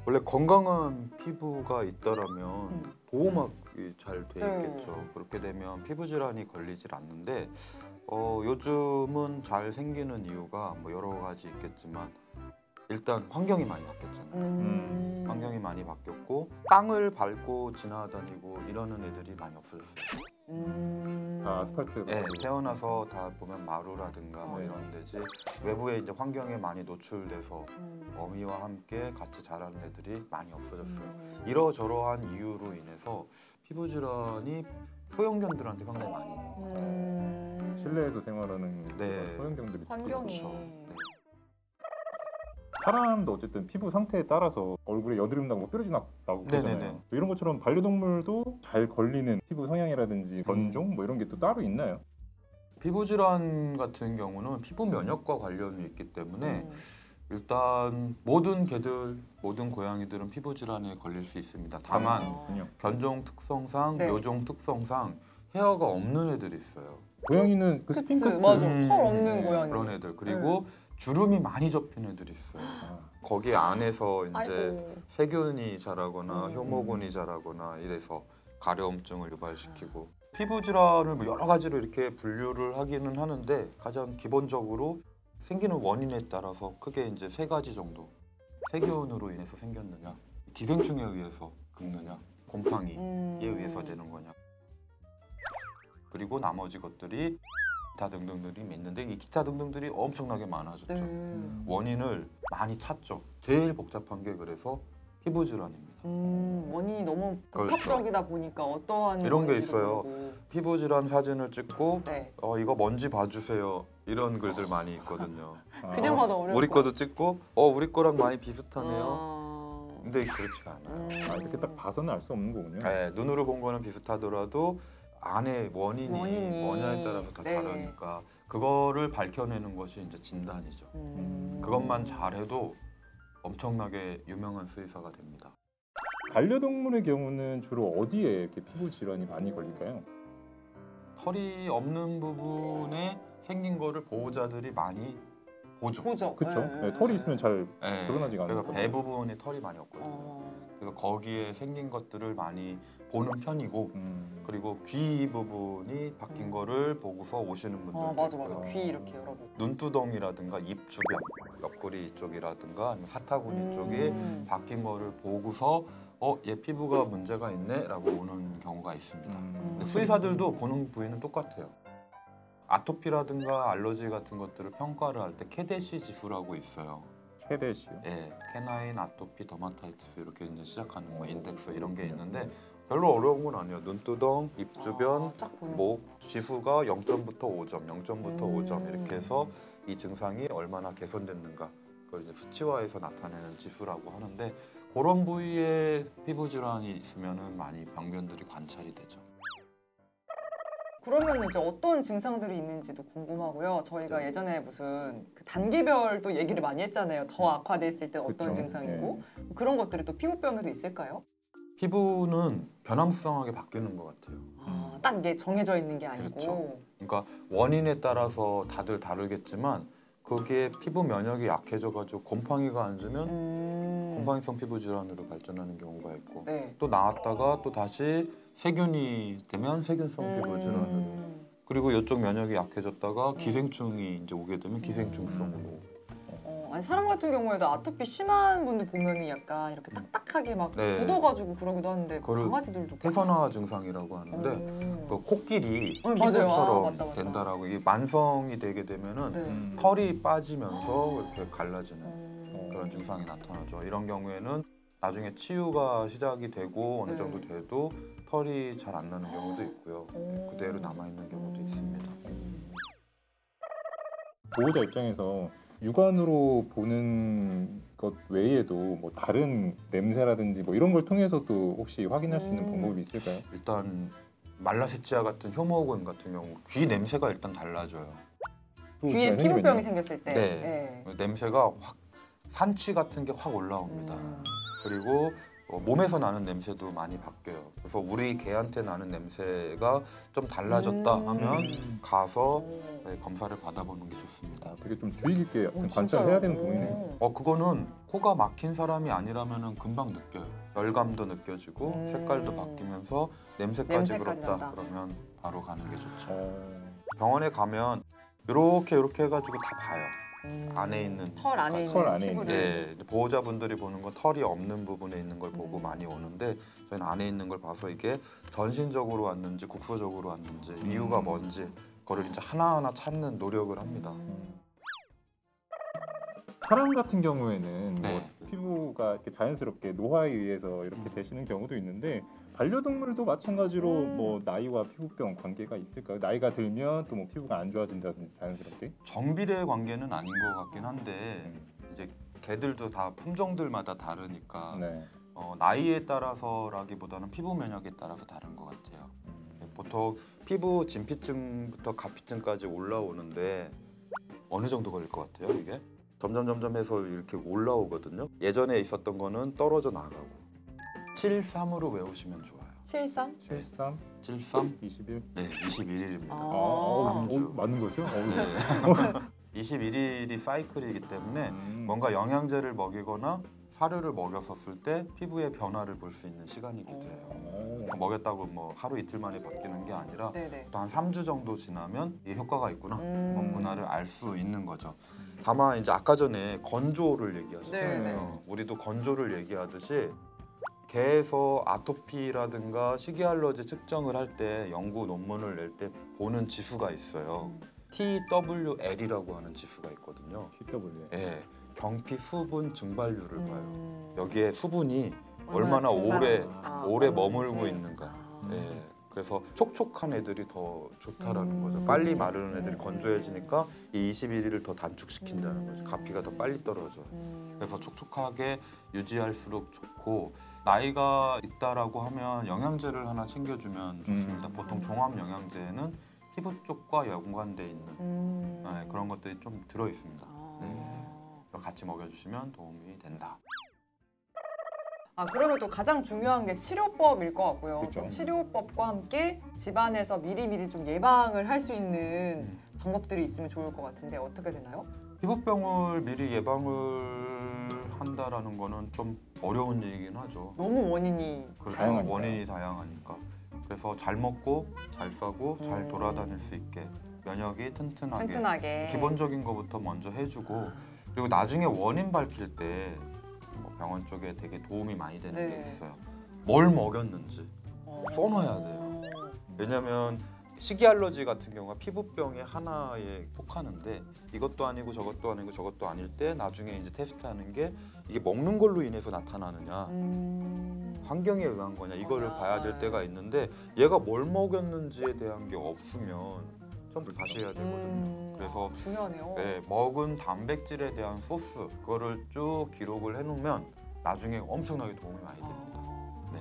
원래 건강한 피부가 있다라면 보호막이 잘 돼 있겠죠. 그렇게 되면 피부 질환이 걸리질 않는데 요즘은 잘 생기는 이유가 뭐 여러 가지 있겠지만 일단 환경이 많이 바뀌었잖아요. 환경이 많이 바뀌었고 땅을 밟고 지나다니고 이러는 애들이 많이 없어졌어요. 다 아스팔트. 네, 태어나서 다 보면 마루라든가 뭐 이런 데지 외부에 이제 환경에 많이 노출돼서 어미와 함께 같이 자라는 애들이 많이 없어졌어요. 이러저러한 이유로 인해서 피부 질환이 소형견들한테 상당히 많이 실내에서 생활하는 네. 소형견들이 환경이. 그렇죠. 네. 사람도 어쨌든 피부 상태에 따라서 얼굴에 여드름 나고 뾰루지 나고 그러잖아요. 네네네. 이런 것처럼 반려동물도 잘 걸리는 피부 성향이라든지 견종 뭐 이런 게 또 따로 있나요? 피부 질환 같은 경우는 피부 면역과 관련이 있기 때문에 일단 모든 개들, 모든 고양이들은 피부 질환에 걸릴 수 있습니다. 다만 그렇군요. 견종 특성상, 네. 묘종 특성상 헤어가 없는 애들이 있어요. 고양이는 그 스핑크스 맞아. 털 없는 네, 고양이. 그런 애들. 그리고 주름이 많이 접힌 애들이 있어요. 거기 안에서 이제 아이고. 세균이 자라거나 효모균이 자라거나 이래서 가려움증을 유발시키고 피부 질환을 뭐 여러 가지로 이렇게 분류를 하기는 하는데 가장 기본적으로 생기는 원인에 따라서 크게 이제 세 가지 정도. 세균으로 인해서 생겼느냐, 기생충에 의해서 긁느냐, 곰팡이에 의해서 되는 거냐. 그리고 나머지 것들이 기타 등등들이 있는데 이 기타 등등들이 엄청나게 많아졌죠. 원인을 많이 찾죠. 제일 복잡한 게 그래서 피부 질환입니다. 원인이 너무 그렇죠. 복합적이다 보니까 어떠한 이런 게 원인지도 있어요. 모르고. 피부 질환 사진을 찍고 네. 이거 뭔지 봐주세요. 이런 글들 많이 있거든요. 그냥 봐도 어려울 우리 것 거도 찍고 우리 거랑 많이 비슷하네요. 같아요. 근데 그렇지가 않아요. 이렇게 딱 봐서는 알 수 없는 거군요. 네, 눈으로 본 거는 비슷하더라도 안에 원인이 뭐냐에 따라서 다 네. 다르니까 그거를 밝혀내는 것이 이제 진단이죠. 그것만 잘해도 엄청나게 유명한 수의사가 됩니다. 반려동물의 경우는 주로 어디에 이렇게 피부 질환이 많이 걸릴까요? 털이 없는 부분에 생긴 거를 보호자들이 많이 보죠. 보죠. 그렇죠. 털이 있으면 잘 네, 드러나지가 그러니까 않거든요. 배 부분에 털이 많이 없거든요. 그래서 거기에 생긴 것들을 많이 보는 편이고 그리고 귀 부분이 바뀐 거를 보고서 오시는 분들도 맞아. 있고요. 귀 이렇게 열어보고. 눈두덩이라든가 입 주변, 옆구리 이쪽이라든가 아니면 사타구니 쪽이 바뀐 거를 보고서 얘 피부가 문제가 있네라고 오는 경우가 있습니다. 근데 수의사들도 보는 부위는 똑같아요. 아토피라든가 알러지 같은 것들을 평가를 할 때 캐데시 지수라고 있어요. 캐데시요. 예, 캐나인 아토피 더마타이티스 이렇게 이제 시작하는 뭐 인덱스 이런 게 있는데 별로 어려운 건 아니에요. 눈두덩, 입 주변, 쫙 보는 목 지수가 0점부터 5점, 0점부터 5점 이렇게 해서 이 증상이 얼마나 개선됐는가 그걸 이제 수치화해서 나타내는 지수라고 하는데 그런 부위에 피부 질환이 있으면은 많이 병변들이 관찰이 되죠. 그러면 이제 어떤 증상들이 있는지도 궁금하고요. 저희가 예전에 무슨 그 단계별도 얘기를 많이 했잖아요. 더 악화됐을 때 어떤 그쵸. 증상이고 그런 것들이 또 피부병에도 있을까요? 피부는 변함수성하게 바뀌는 것 같아요. 딱 이게 정해져 있는 게 아니고. 그렇죠. 그러니까 원인에 따라서 다들 다르겠지만 그게 피부 면역이 약해져가지고 곰팡이가 앉으면 곰팡이성 피부 질환으로 발전하는 경우가 있고 네. 또 나왔다가 또 다시 세균이 되면 세균성 피부 질환으로 그리고 이쪽 면역이 약해졌다가 기생충이 이제 오게 되면 기생충성으로 아니 사람 같은 경우에도 아토피 심한 분들 보면은 약간 이렇게 딱딱하게 막 네. 굳어가지고 그러기도 하는데 그거를 강아지들도 태선화 증상이라고 하는데 그 코끼리 맞아요. 피부처럼 맞다. 된다라고 이게 만성이 되게 되면은 네. 털이 빠지면서 이렇게 갈라지는 그런 증상이 나타나죠. 이런 경우에는 나중에 치유가 시작이 되고 어느 정도 돼도 털이 잘 안 나는 경우도 있고요. 그대로 남아 있는 경우도 있습니다. 보호자 입장에서 육안으로 보는 것 외에도 뭐 다른 냄새라든지 뭐 이런 걸 통해서도 혹시 확인할 수 있는 방법이 있을까요? 일단 말라세치아 같은 효모균 같은 경우 귀 냄새가 일단 달라져요. 귀에 피부병이 생겼을 때. 네. 냄새가 확 산취 같은 게 확 올라옵니다. 그리고 몸에서 나는 냄새도 많이 바뀌어요. 그래서 우리 개한테 나는 냄새가 좀 달라졌다 하면 가서 네, 검사를 받아보는 게 좋습니다. 되게 좀 주의 깊게 진짜요? 관찰해야 되는 부분이네요. 그거는 코가 막힌 사람이 아니라면 금방 느껴요. 열감도 느껴지고 색깔도 바뀌면서 냄새까지 냄새까지 그렇다 난다. 그러면 바로 가는 게 좋죠. 어, 병원에 가면 이렇게 해가지고 다 봐요. 안에 있는 털 안에 털 있는 안에 피부를 네, 이제 보호자분들이 보는 건 털이 없는 부분에 있는 걸 보고 많이 오는데 저희는 안에 있는 걸 봐서 이게 전신적으로 왔는지 국소적으로 왔는지 이유가 뭔지 그거를 이제 하나하나 찾는 노력을 합니다. 사람 같은 경우에는 네. 뭐 피부가 이렇게 자연스럽게 노화에 의해서 이렇게 되시는 경우도 있는데 반려동물도 마찬가지로 뭐 나이와 피부병 관계가 있을까요? 나이가 들면 또 뭐 피부가 안 좋아진다든지 자연스럽게? 정비례 관계는 아닌 것 같긴 한데 이제 개들도 다 품종들마다 다르니까 네. 나이에 따라서라기보다는 피부 면역에 따라서 다른 것 같아요. 보통 피부 진피층부터 가피층까지 올라오는데 어느 정도 걸릴 것 같아요, 이게? 점점 해서 이렇게 올라오거든요. 예전에 있었던 거는 떨어져 나가고 73으로 외우시면 좋아요. 73? 73, 73? 21. 네, 21일입니다. 아. 맞는 거죠? 네. 21일이 사이클이기 때문에 뭔가 영양제를 먹이거나 사료를 먹였었을 때 피부의 변화를 볼 수 있는 시간이기도 해요. 먹였다고 뭐 하루 이틀 만에 바뀌는 게 아니라 네네. 또 한 3주 정도 지나면 이게 효과가 있구나 없구나를 알 수 있는 거죠. 음. 다만 이제 아까 전에 건조를 얘기하셨잖아요. 네네. 우리도 건조를 얘기하듯이 개에서 아토피라든가 식이 알러지 측정을 할 때 연구 논문을 낼 때 보는 지수가 있어요. TWL이라고 하는 지수가 있거든요. TW. 예, 경피 수분 증발률을 봐요. 음. 여기에 수분이 얼마나 증발하는가. 오래 얼마나 머물고 이제. 있는가. 아. 예, 그래서 촉촉한 애들이 더 좋다라는 거죠. 음. 빨리 마르는 애들이 건조해지니까 이 21일을 더 단축시킨다는 음. 거죠. 가피가 더 빨리 떨어져요. 음. 그래서 촉촉하게 유지할수록 좋고 나이가 있다라고 하면 영양제를 하나 챙겨주면 좋습니다. 보통 종합 영양제는 피부 쪽과 연관돼 있는 네, 그런 것들이 좀 들어 있습니다. 아. 네. 같이 먹여주시면 도움이 된다. 그러면 또 가장 중요한 게 치료법일 것 같고요. 그렇죠. 또 치료법과 함께 집안에서 미리미리 좀 예방을 할 수 있는 방법들이 있으면 좋을 것 같은데 어떻게 되나요? 피부병을 미리 예방을 한다라는 거는 좀 어려운 얘기긴 하죠. 너무 원인이 그렇죠. 다양하니까. 원인이 다양하니까. 그래서 잘 먹고 잘 싸고 잘 돌아다닐 수 있게 면역이 튼튼하게 튼튼하게 기본적인 거부터 먼저 해주고 그리고 나중에 원인 밝힐 때 병원 쪽에 되게 도움이 많이 되는 네. 게 있어요. 뭘 먹였는지 써놔야 돼요. 왜냐면 식이 알러지 같은 경우가 피부병의 하나에 속하는데 이것도 아니고 저것도 아니고 저것도 아닐 때 나중에 이제 테스트하는 게 이게 먹는 걸로 인해서 나타나느냐 환경에 의한 거냐 이거를 봐야 될 때가 있는데 얘가 뭘 먹였는지에 대한 게 없으면 좀 다시 해야 되거든요. 그래서 중요하네요. 네, 먹은 단백질에 대한 소스 그거를 쭉 기록을 해놓으면 나중에 엄청나게 도움이 많이 됩니다. 네.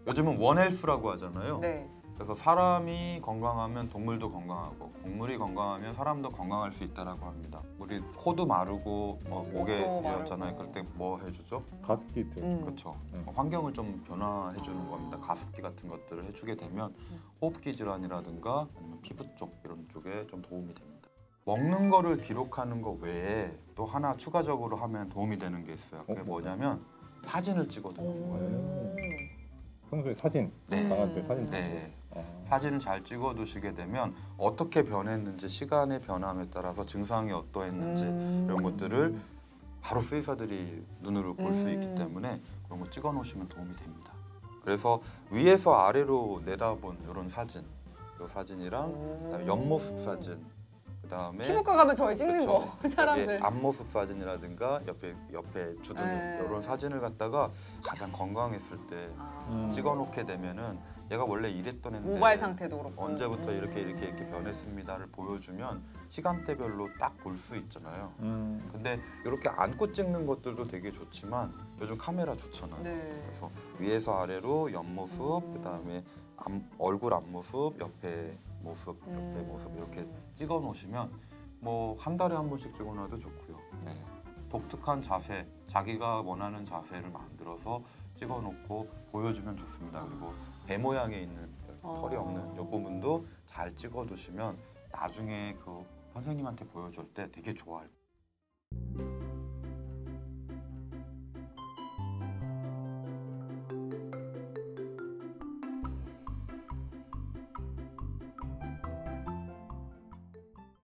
요즘은 원헬스라고 하잖아요. 네. 그래서 사람이 건강하면 동물도 건강하고 동물이 건강하면 사람도 건강할 수 있다라고 합니다. 우리 코도 마르고 목에 목도 이었잖아요. 마르고. 그럴 때 뭐 해주죠? 가습기트. 그렇죠. 환경을 좀 변화해 주는 겁니다. 가습기 같은 것들을 해주게 되면 호흡기 질환이라든가 아니면 피부 쪽 이런 쪽에 좀 도움이 됩니다. 먹는 거를 기록하는 거 외에 또 하나 추가적으로 하면 도움이 되는 게 있어요. 그게 뭐냐면 사진을 찍어두는 거예요. 평소에 사진, 네. 강아지 사진 찍고. 네. 사진을 잘 찍어두시게 되면 어떻게 변했는지 시간의 변함에 따라서 증상이 어떠했는지 이런 것들을 바로 수의사들이 눈으로 볼 수 있기 때문에 그런 거 찍어 놓으시면 도움이 됩니다. 그래서 위에서 아래로 내다본 이런 사진, 이 사진이랑 그다음에 옆모습 사진, 그다음에 피부과 가면 저희 찍는 그쵸. 거 사람들. 여기 앞모습 사진이라든가 옆에 주둥이 이런 사진을 갖다가 가장 건강했을 때 찍어놓게 되면은 얘가 원래 이랬던 애인데 모발 상태도 그렇고 언제부터 이렇게 변했습니다를 보여주면 시간대별로 딱 볼 수 있잖아요. 근데 이렇게 안고 찍는 것들도 되게 좋지만 요즘 카메라 좋잖아요. 네. 그래서 위에서 아래로 옆모습, 그다음에 얼굴 앞모습, 옆에 모습 이렇게 찍어 놓으시면 뭐 한 달에 한 번씩 찍어놔도 좋고요. 네. 독특한 자세, 자기가 원하는 자세를 만들어서 찍어놓고 보여주면 좋습니다. 그리고 배 모양에 있는 털이 없는 이 부분도 잘 찍어두시면 나중에 그 선생님한테 보여줄 때 되게 좋아할 거예요.